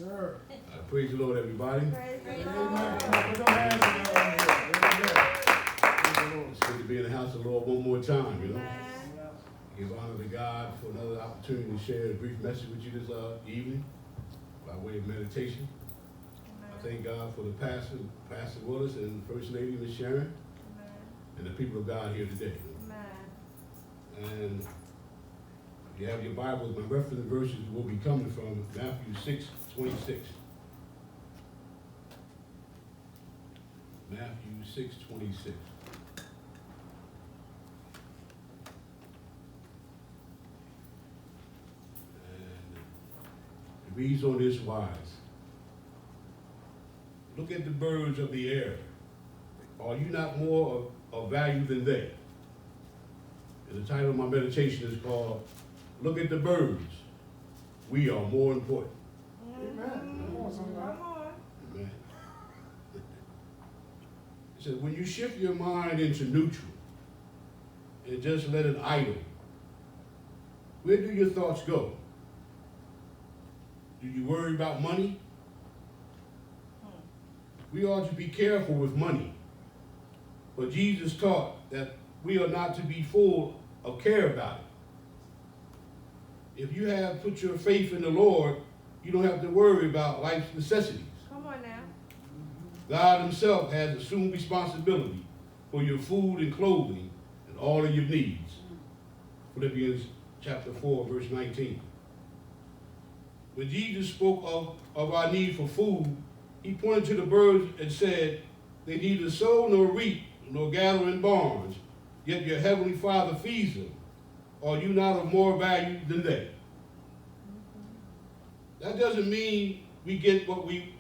sir. Praise the Lord, everybody. Praise the Lord. Put your hands together. It's good to be in the house of the Lord one more time, you know. Give honor to God for another opportunity to share a brief message with you this evening by way of meditation. I thank God for the pastor, Pastor Willis, and First Lady, Miss Sharon, and the people of God here today. And if you have your Bibles, my reference verses will be coming from Matthew 6:26. Matthew 6:26. And it reads on this wise. Look at the birds of the air. Are you not more of value than they? And the title of my meditation is called, Look at the Birds. We are more important. Amen. Come on, somebody. Amen. It says, when you shift your mind into neutral and just let it idle, where do your thoughts go? Do you worry about money? We ought to be careful with money. But Jesus taught that we are not to be full of care about it. If you have put your faith in the Lord, you don't have to worry about life's necessities. Come on now. God himself has assumed responsibility for your food and clothing and all of your needs. Philippians chapter 4, verse 19. When Jesus spoke of our need for food, he pointed to the birds and said, they neither sow nor reap nor gather in barns, yet your heavenly Father feeds them. Are you not of more value than they? That doesn't mean we get what we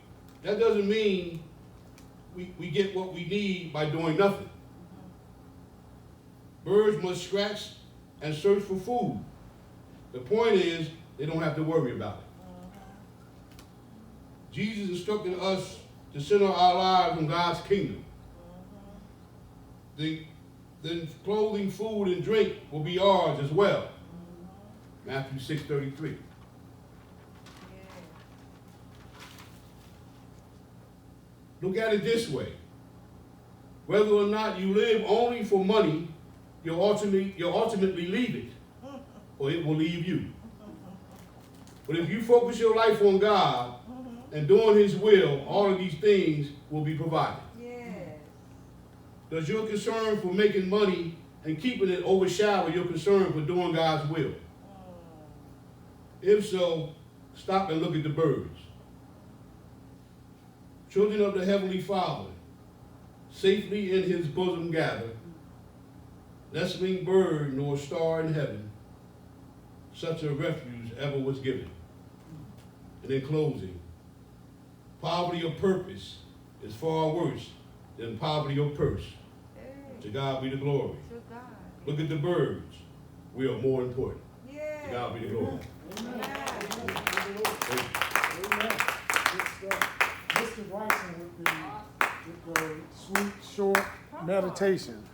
get what we need by doing nothing. Birds must scratch and search for food. The point is, they don't have to worry about it. Jesus instructed us to center our lives on God's kingdom. Then clothing, food, and drink will be ours as well. Matthew 6:33. Look at it this way. Whether or not you live only for money, you'll ultimately leave it, or it will leave you. But if you focus your life on God and doing his will, all of these things will be provided. Does your concern for making money and keeping it overshadow your concern for doing God's will? If so, stop and look at the birds. Children of the Heavenly Father, safely in his bosom gather, nestling bird nor star in heaven, such a refuge ever was given. And in closing, poverty of purpose is far worse than poverty of purse. To God be the glory. Look at the birds. We are more important. To God be the glory. Amen. Amen. Good stuff. Mr. Bryson with the sweet, short meditations.